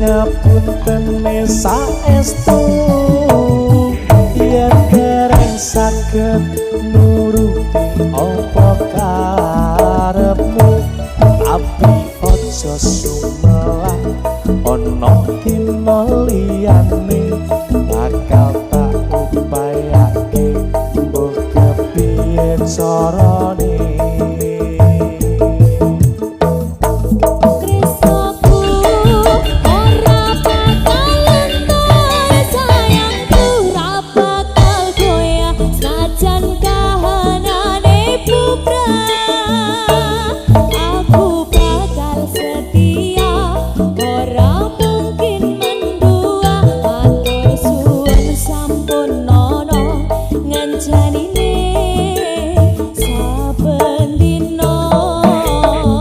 ngapuntene saestu yen dereng saged nuruti apa karepmu tapi aja sumelang ana dina liyane bakal tak upayake mbok kepiye cara